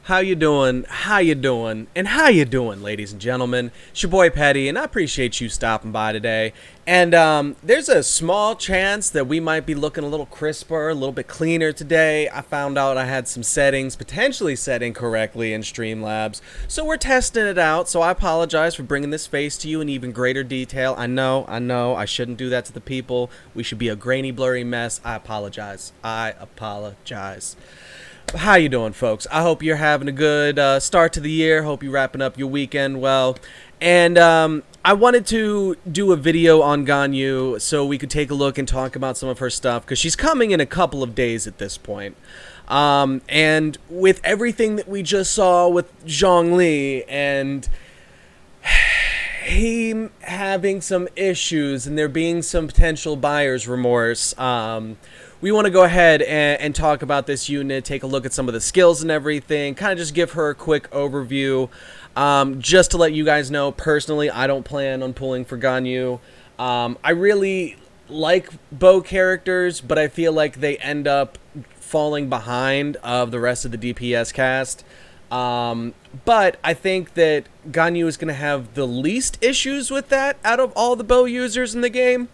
How you doing? How you doing? And how you doing, ladies and gentlemen? It's your boy Petty, and I appreciate you stopping by today. And there's a small chance that we might be looking a little crisper, a little bit cleaner today. I found out I had some settings potentially set incorrectly in Streamlabs, so we're testing it out. So I apologize for bringing this face to you in even greater detail. I know, I shouldn't do that to the people. We should be a grainy, blurry mess. I apologize. How you doing, folks? I hope you're having a good start to the year. Hope you're wrapping up your weekend well. And I wanted to do a video on Ganyu so we could take a look and talk about some of her stuff, because she's coming in a couple of days at this point. And with everything that we just saw with Zhongli and he having some issues and there being some potential buyer's remorse, we want to go ahead and talk about this unit, take a look at some of the skills and everything, kind of just give her a quick overview. Just to let you guys know, personally, I don't plan on pulling for Ganyu. I really like bow characters, but I feel like they end up falling behind of the rest of the DPS cast. But I think that Ganyu is going to have the least issues with that out of all the bow users in the game.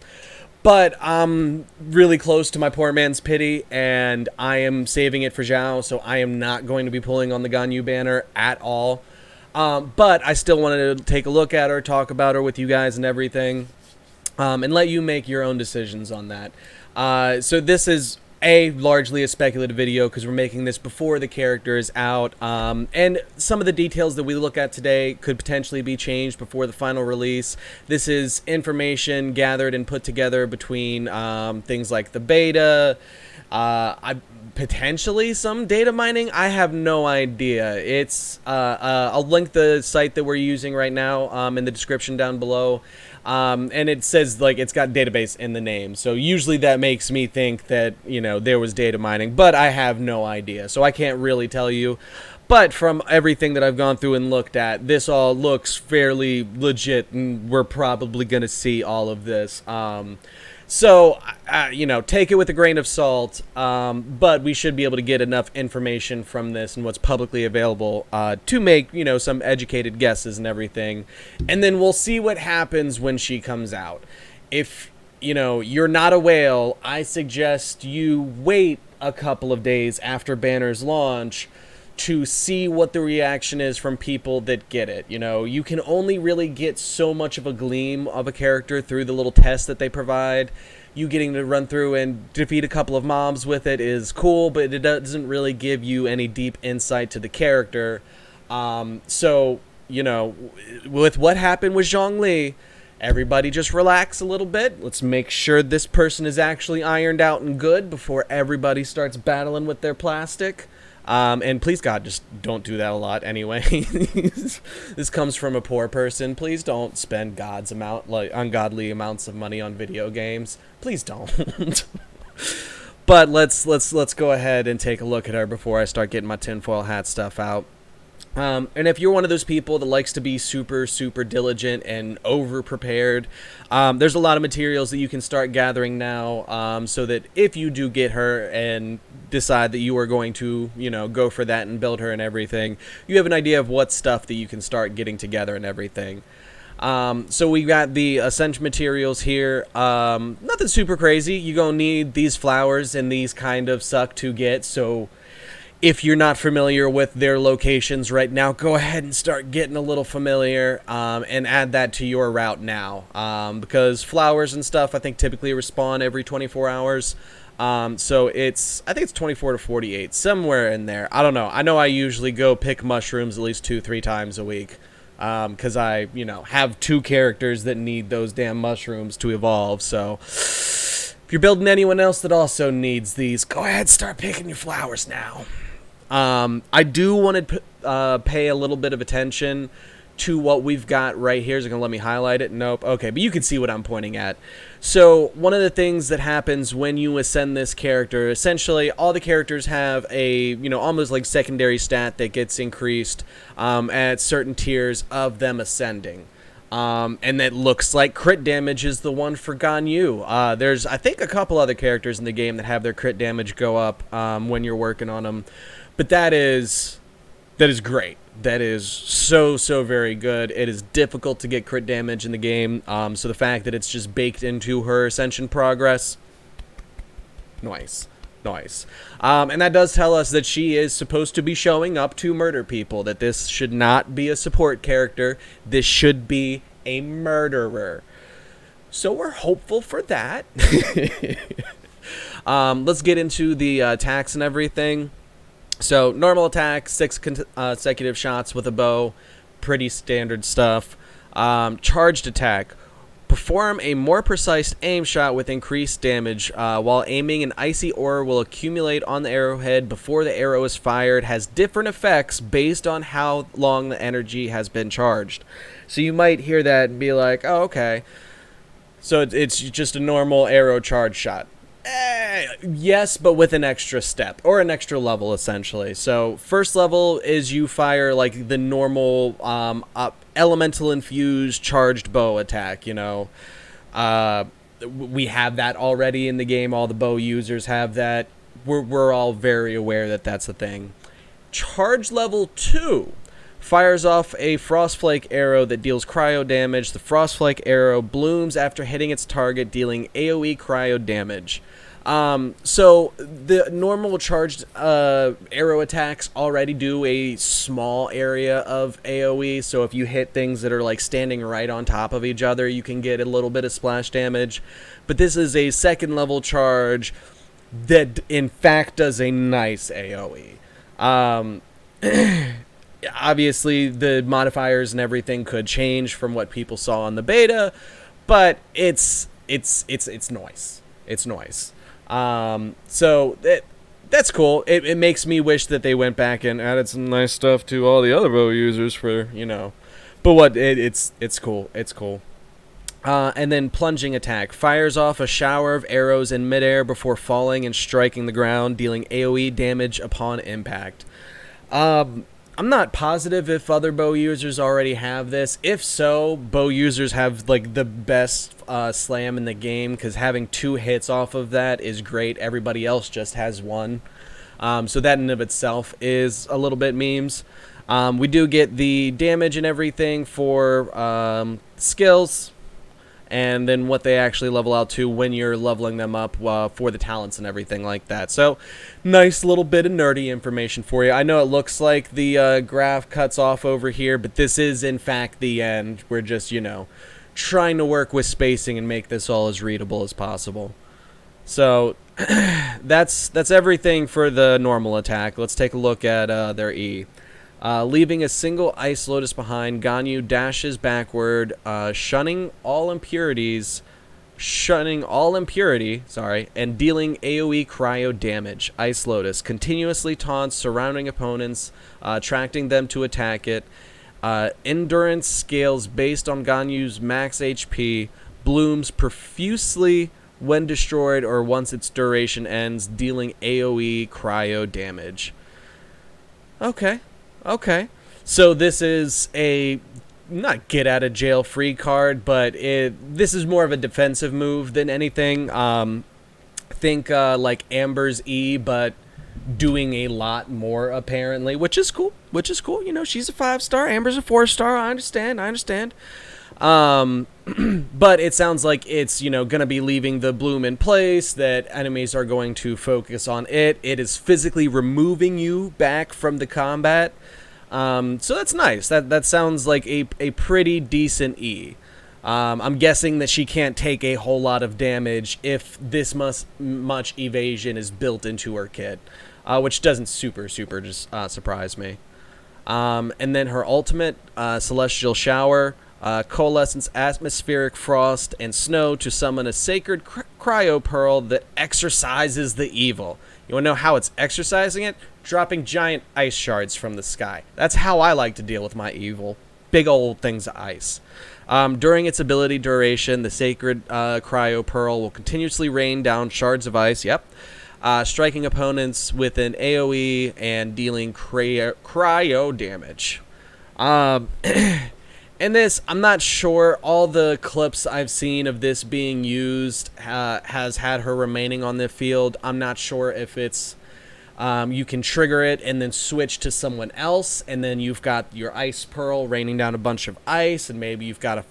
But I'm really close to my poor man's pity, and I am saving it for Zhao, so I am not going to be pulling on the Ganyu banner at all. But I still wanted to take a look at her, talk about her with you guys and everything, and let you make your own decisions on that. So this is largely a speculative video because we're making this before the character is out, and some of the details that we look at today could potentially be changed before the final release. This is information gathered and put together between things like the beta, potentially some data mining. I have no idea. It's I'll link the site that we're using right now in the description down below. And it says, like, it's got database in the name. So usually that makes me think that, you know, there was data mining. But I have no idea. So I can't really tell you. But from everything that I've gone through and looked at, this all looks fairly legit. And we're probably going to see all of this. So, you know, take it with a grain of salt, but we should be able to get enough information from this and what's publicly available to make, you know, some educated guesses and everything. And then we'll see what happens when she comes out. If, you know, you're not a whale, I suggest you wait a couple of days after Banner's launch to see what the reaction is from people that get it. You know, you can only really get so much of a gleam of a character through the little tests that they provide. You getting to run through and defeat a couple of mobs with it is cool, but it doesn't really give you any deep insight to the character. So, you know, with what happened with Zhongli, everybody just relax a little bit. Let's make sure this person is actually ironed out and good before everybody starts battling with their plastic. And please, God, just don't do that a lot anyway. This comes from a poor person. Please don't spend God's amount, like ungodly amounts of money on video games. Please don't. But let's go ahead and take a look at her before I start getting my tinfoil hat stuff out. And if you're one of those people that likes to be super diligent and over-prepared, there's a lot of materials that you can start gathering now, so that if you do get her and decide that you are going to, you know, go for that and build her and everything, you have an idea of what stuff that you can start getting together and everything. So we got the Ascension materials here. Nothing super crazy. You're gonna need these flowers, and these kind of suck to get, so if you're not familiar with their locations right now, go ahead and start getting a little familiar, and add that to your route now, because flowers and stuff I think typically respawn every 24 hours. So I think it's 24 to 48, somewhere in there. I don't know. I know I usually go pick mushrooms at least 2-3 times a week, because I, you know, have 2 characters that need those damn mushrooms to evolve. So if you're building anyone else that also needs these, go ahead, start picking your flowers now. I do want to pay a little bit of attention to what we've got right here. Is it going to let me highlight it? Nope. Okay, but you can see what I'm pointing at. So one of the things that happens when you ascend this character, essentially all the characters have a, you know, almost like secondary stat that gets increased at certain tiers of them ascending. And that looks like crit damage is the one for Ganyu. There's, I think, a couple other characters in the game that have their crit damage go up when you're working on them. But that is That is great. That is so very good. It is difficult to get crit damage in the game, so the fact that it's just baked into her Ascension progress, nice. Nice. And that does tell us that she is supposed to be showing up to murder people, that this should not be a support character. This should be a murderer. So we're hopeful for that. Let's get into the attacks and everything. So normal attack, 6 consecutive shots with a bow. Pretty standard stuff. Charged attack. Perform a more precise aim shot with increased damage. While aiming, an icy ore will accumulate on the arrowhead before the arrow is fired. Has different effects based on how long the energy has been charged. So you might hear that and be like, oh, okay. So it's just a normal arrow charge shot. Yes, but with an extra step, or an extra level, essentially. So first level is you fire like the normal elemental infused charged bow attack, you know. We have that already in the game. All the bow users have that. We're all very aware that that's a thing. Charge level 2 fires off a Frostflake arrow that deals cryo damage. The Frostflake arrow blooms after hitting its target, dealing AoE cryo damage. So the normal charged arrow attacks already do a small area of AoE, so if you hit things that are like standing right on top of each other, you can get a little bit of splash damage. But this is a second level charge that in fact does a nice AoE. Obviously the modifiers and everything could change from what people saw on the beta, but it's nice. It's nice. So that's cool. It makes me wish that they went back and added some nice stuff to all the other bow users for, you know, but it's cool. It's cool. And then plunging attack fires off a shower of arrows in midair before falling and striking the ground, dealing AoE damage upon impact. I'm not positive if other bow users already have this. If so, bow users have like the best slam in the game, because having 2 hits off of that is great. Everybody else just has 1. So that in and of itself is a little bit memes. We do get the damage and everything for skills, and then what they actually level out to when you're leveling them up for the talents and everything like that. So, nice little bit of nerdy information for you. I know it looks like the graph cuts off over here, but this is, in fact, the end. We're just, you know, trying to work with spacing and make this all as readable as possible. So, that's everything for the normal attack. Let's take a look at their E. Leaving a single Ice Lotus behind, Ganyu dashes backward, shunning all impurity, and dealing AoE cryo damage. Ice Lotus continuously taunts surrounding opponents, attracting them to attack it. Endurance scales based on Ganyu's max HP, blooms profusely when destroyed or once its duration ends, dealing AoE cryo damage. Okay, so this is a not get out of jail free card, but this is more of a defensive move than anything. Think like Amber's E, but doing a lot more apparently, which is cool. You know, she's a 5-star, Amber's a 4-star. I understand. But it sounds like it's, you know, gonna be leaving the bloom in place, that enemies are going to focus on it. It is physically removing you back from the combat. So that's nice. That sounds like a pretty decent E. I'm guessing that she can't take a whole lot of damage if this much evasion is built into her kit, which doesn't super just surprise me. And then her ultimate, Celestial Shower, coalescence atmospheric frost and snow to summon a sacred cryo pearl that exorcises the evil. You want to know how it's exorcising it? Dropping giant ice shards from the sky. That's how I like to deal with my evil. Big old things of ice. During its ability duration, the sacred cryo pearl will continuously rain down shards of ice. Yep. Striking opponents with an AoE and dealing cryo damage. And this, I'm not sure. All the clips I've seen of this being used has had her remaining on the field. I'm not sure if it's You can trigger it and then switch to someone else, and then you've got your ice pearl raining down a bunch of ice, and maybe you've got a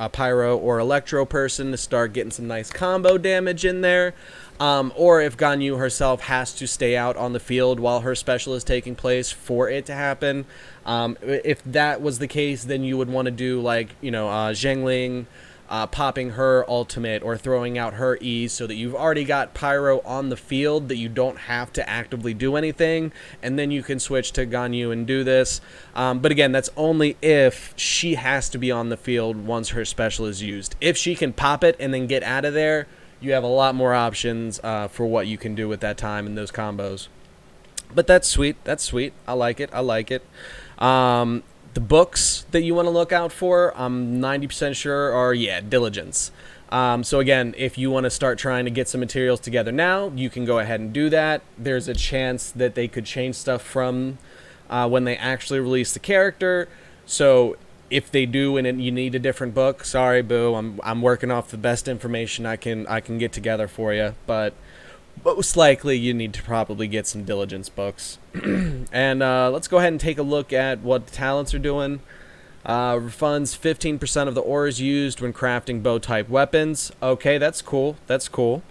pyro or electro person to start getting some nice combo damage in there. Or if Ganyu herself has to stay out on the field while her special is taking place for it to happen. If that was the case, then you would want to do like, Zhengling, popping her ultimate or throwing out her E so that you've already got Pyro on the field that you don't have to actively do anything, and then you can switch to Ganyu and do this. But again, that's only if she has to be on the field once her special is used. If she can pop it and then get out of there, you have a lot more options for what you can do with that time and those combos. But that's sweet. That's sweet. I like it. I like it. The books that you want to look out for, I'm 90% sure are, Diligence. So again, if you want to start trying to get some materials together now, you can go ahead and do that. There's a chance that they could change stuff from when they actually release the character. So if they do and you need a different book, sorry, boo. I'm working off the best information I can get together for you, but most likely you need to probably get some Diligence books. And let's go ahead and take a look at what the talents are doing. Refunds 15% of the ores used when crafting bow-type weapons. Okay, that's cool. That's cool.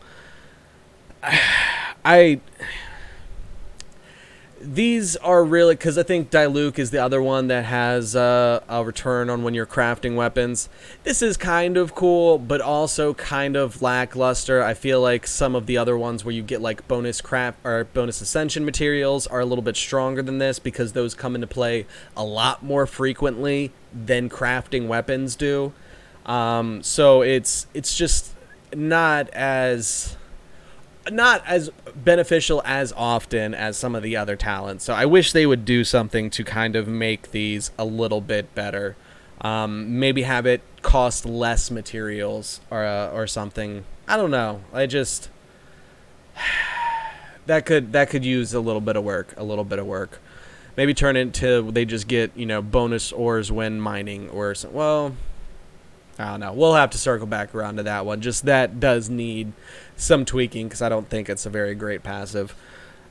These are really, because I think Diluc is the other one that has a return on when you're crafting weapons. This is kind of cool, but also kind of lackluster. I feel like some of the other ones where you get like bonus craft or bonus Ascension materials are a little bit stronger than this, because those come into play a lot more frequently than crafting weapons do. So it's just not as beneficial as often as some of the other talents. So I wish they would do something to kind of make these a little bit better. Maybe have it cost less materials or something. I don't know. That could use a little bit of work. Maybe turn it into they just get, bonus ores when mining or something. Well, I don't know. We'll have to circle back around to that one. Just that does need some tweaking, because I don't think it's a very great passive.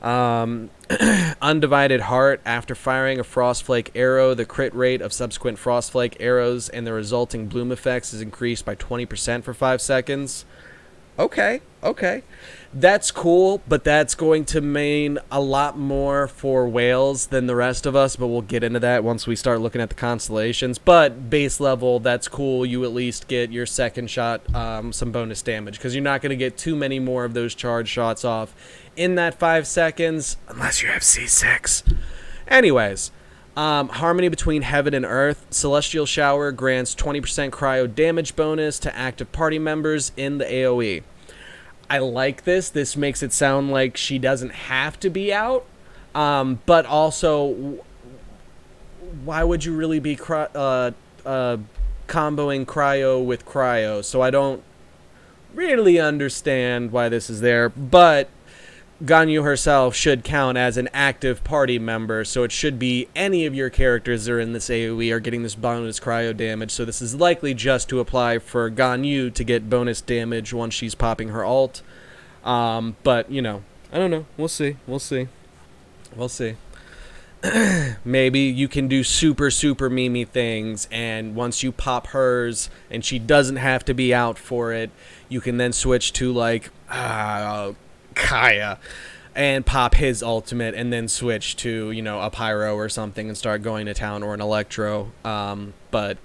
Undivided Heart. After firing a Frostflake arrow, the crit rate of subsequent Frostflake arrows and the resulting bloom effects is increased by 20% for 5 seconds. Okay. That's cool, but that's going to mean a lot more for whales than the rest of us, but we'll get into that once we start looking at the constellations. But base level, that's cool. You at least get your second shot some bonus damage, because you're not going to get too many more of those charge shots off in that 5 seconds, unless you have C6. Anyways, Harmony Between Heaven and Earth. Celestial Shower grants 20% cryo damage bonus to active party members in the AoE. I like this. This makes it sound like she doesn't have to be out. But also, why would you really be comboing cryo with cryo? So I don't really understand why this is there. But Ganyu herself should count as an active party member, so it should be any of your characters that are in this AoE are getting this bonus cryo damage. So this is likely just to apply for Ganyu to get bonus damage once she's popping her ult. But, I don't know. We'll see. Maybe you can do super Mimi things, and once you pop hers and she doesn't have to be out for it, you can then switch to like Kaya and pop his ultimate, and then switch to, a Pyro or something and start going to town, or an Electro. But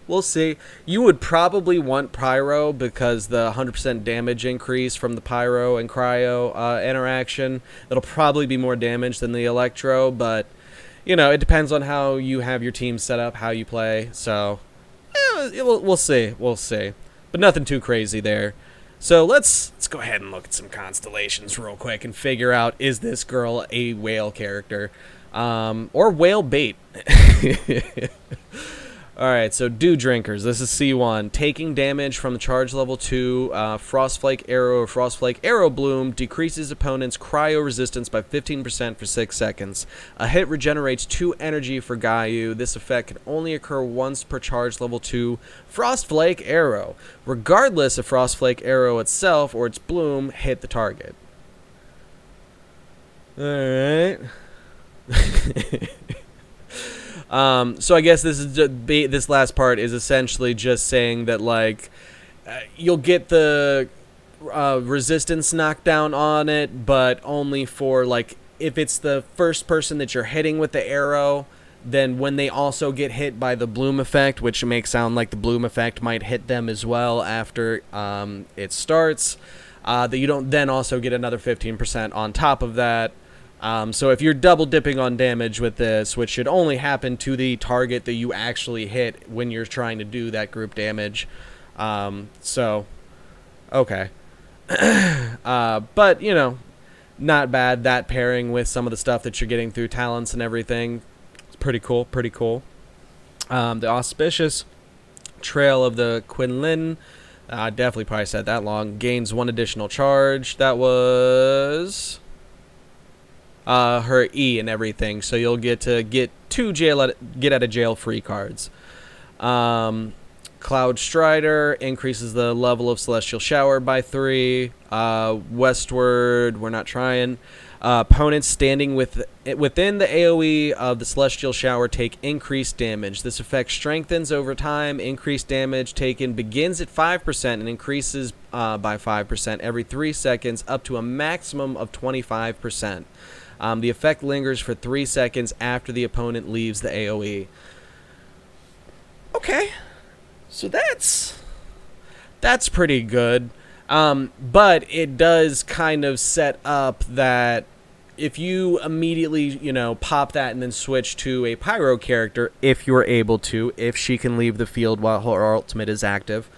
we'll see. You would probably want Pyro, because the 100% damage increase from the Pyro and Cryo interaction, it'll probably be more damage than the Electro, but, it depends on how you have your team set up, how you play, so we'll see. But nothing too crazy there. So let's go ahead and look at some constellations real quick and figure out, is this girl a whale character? Or whale bait? Alright, so Dew Drinkers. This is C1. Taking damage from the charge level 2, Frostflake Arrow or Frostflake Arrow Bloom decreases opponent's cryo resistance by 15% for 6 seconds. A hit regenerates 2 energy for Ganyu. This effect can only occur once per charge level 2 Frostflake Arrow, regardless if Frostflake Arrow itself or its bloom hit the target. All right. So I guess this last part is essentially just saying that like you'll get the resistance knockdown on it, but only for like if it's the first person that you're hitting with the arrow. Then when they also get hit by the bloom effect, which makes sound like the bloom effect might hit them as well after it starts, that you don't then also get another 15% on top of that. So if you're double dipping on damage with this, which should only happen to the target that you actually hit when you're trying to do that group damage. So, okay. But, you know, not bad. That pairing with some of the stuff that you're getting through talents and everything. It's pretty cool, pretty cool. The Auspicious Trail of the Quinlan. I definitely probably said that long. Gains 1 additional charge. That was her E and everything. So you'll get to get 2 get out of jail free cards. Cloud Strider increases the level of Celestial Shower by 3. Westward, we're not trying. Opponents standing within the AoE of the Celestial Shower take increased damage. This effect strengthens over time. Increased damage taken begins at 5% and increases by 5% every 3 seconds up to a maximum of 25%. The effect lingers for 3 seconds after the opponent leaves the AoE. Okay. So that's pretty good. But it does kind of set up that if you immediately, you know, pop that and then switch to a Pyro character, if you're able to, if she can leave the field while her ultimate is active,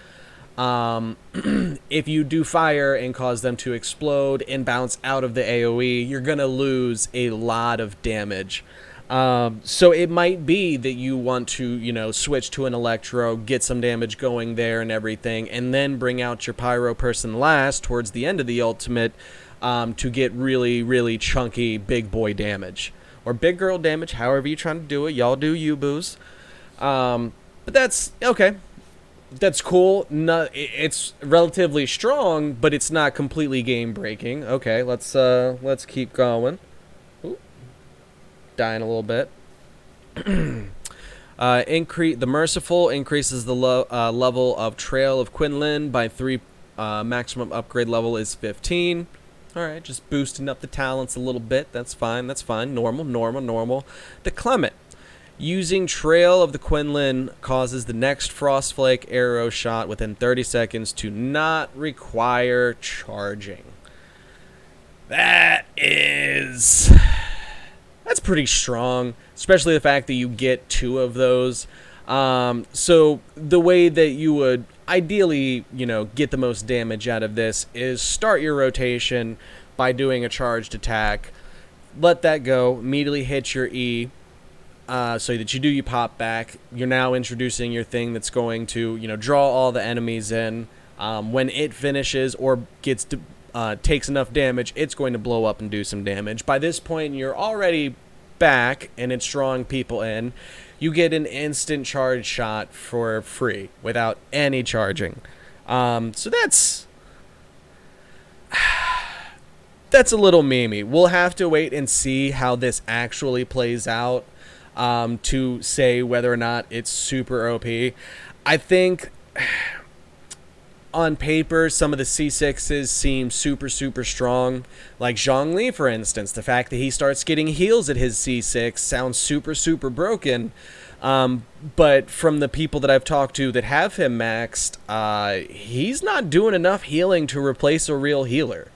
if you do fire and cause them to explode and bounce out of the AoE, you're going to lose a lot of damage. So it might be that you want to, you know, switch to an Electro, get some damage going there and everything, and then bring out your Pyro person last towards the end of the ultimate to get really, really chunky big boy damage. Or big girl damage, however you're trying to do it. Y'all do you, boos. But that's, okay. That's cool. It's relatively strong, but it's not completely game-breaking. Okay, let's keep going. Dying a little bit. The Merciful increases the level of Trail of Quinlan by 3. Maximum upgrade level is 15. Alright, just boosting up the talents a little bit. That's fine, that's fine. Normal. The Clement. Using Trail of the Quinlan causes the next Frostflake arrow shot within 30 seconds to not require charging. That's pretty strong, especially the fact that you get 2 of those. So the way that you would ideally, you know, get the most damage out of this is start your rotation by doing a charged attack. Let that go, immediately hit your E, so that you pop back. You're now introducing your thing that's going to, you know, draw all the enemies in. When it finishes or takes enough damage, it's going to blow up and do some damage. By this point, you're already back and it's drawing people in. You get an instant charge shot for free without any charging. So that's a little memey. We'll have to wait and see how this actually plays out to say whether or not it's super OP. I think on paper, some of the C6s seem super, super strong. Like Zhongli, for instance. The fact that he starts getting heals at his C6 sounds super, super broken. But from the people that I've talked to that have him maxed, he's not doing enough healing to replace a real healer.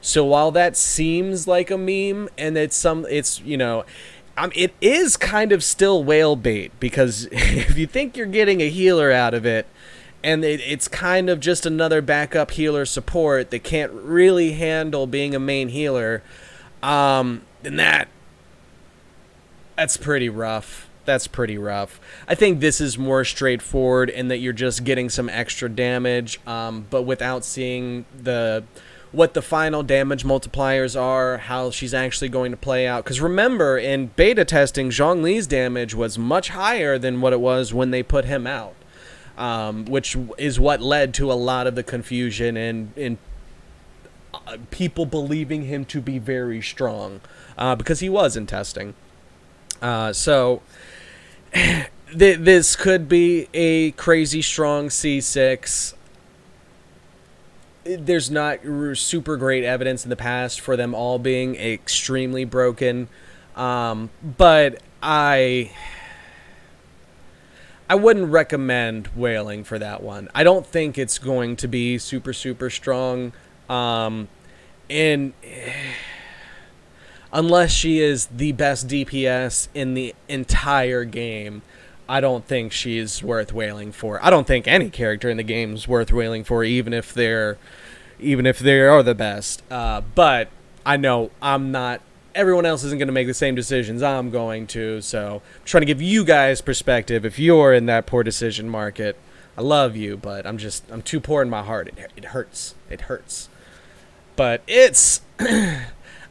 So while that seems like a meme, and you know, it is kind of still whale bait, because if you think you're getting a healer out of it, and it's kind of just another backup healer support that can't really handle being a main healer, then that's pretty rough. That's pretty rough. I think this is more straightforward in that you're just getting some extra damage, but without seeing what the final damage multipliers are, how she's actually going to play out. Because remember, in beta testing, Zhongli's damage was much higher than what it was when they put him out. Which is what led to a lot of the confusion and people believing him to be very strong. because he was in testing. So this could be a crazy strong C6. There's not super great evidence in the past for them all being extremely broken, but I wouldn't recommend whaling for that one. I don't think it's going to be super strong, and unless she is the best DPS in the entire game, I don't think she's worth whaling for. I don't think any character in the game is worth whaling for, even if they are the best. But I know I'm not. Everyone else isn't going to make the same decisions I'm going to. So I'm trying to give you guys perspective. If you're in that poor decision market, I love you, but I'm too poor in my heart. It hurts. It hurts. But it's.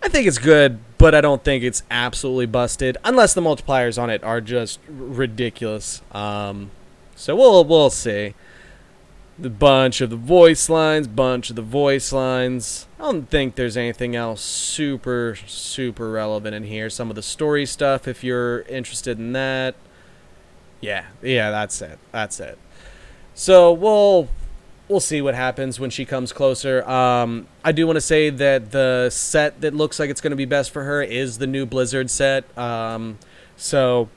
I think it's good, but I don't think it's absolutely busted, unless the multipliers on it are just ridiculous. So we'll see. The bunch of the voice lines. I don't think there's anything else super relevant in here. Some of the story stuff, if you're interested in that. Yeah, that's it. So we'll see what happens when she comes closer. I do want to say that the set that looks like it's going to be best for her is the new Blizzard set. So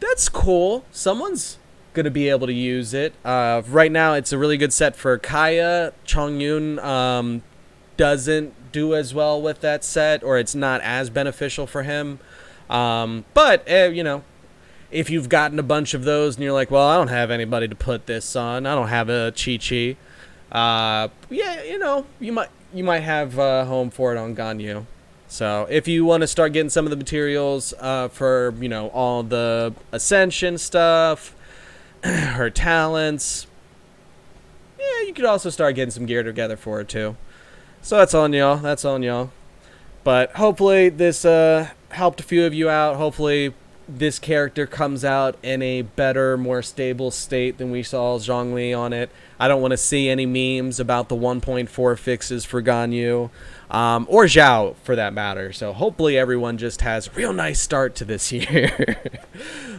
that's cool. Someone's going to be able to use it. Right now, it's a really good set for Kaya. Chongyun doesn't do as well with that set, or it's not as beneficial for him. But if you've gotten a bunch of those and you're like, well, I don't have anybody to put this on. I don't have a Chi-Chi. You might have home for it on Ganyu. So if you want to start getting some of the materials for all the Ascension stuff, her talents, you could also start getting some gear together for her too. So that's on y'all. But hopefully this helped a few of you out. Hopefully this character comes out in a better, more stable state than we saw Zhongli on it. I don't want to see any memes about the 1.4 fixes for Ganyu, or Zhao for that matter. So hopefully everyone just has a real nice start to this year.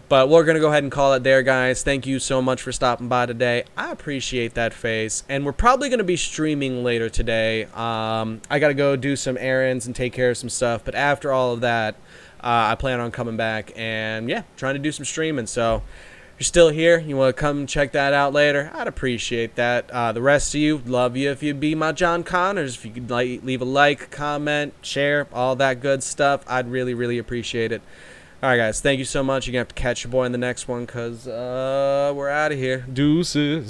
But we're going to go ahead and call it there, guys. Thank you so much for stopping by today. I appreciate that face. And we're probably going to be streaming later today. I got to go do some errands and take care of some stuff. But after all of that, I plan on coming back and, trying to do some streaming. So if you're still here, you want to come check that out later, I'd appreciate that. The rest of you, love you if you'd be my John Connors. If you could leave a like, comment, share, all that good stuff, I'd really appreciate it. All right, guys, thank you so much. You're going to have to catch your boy in the next one because we're out of here. Deuces.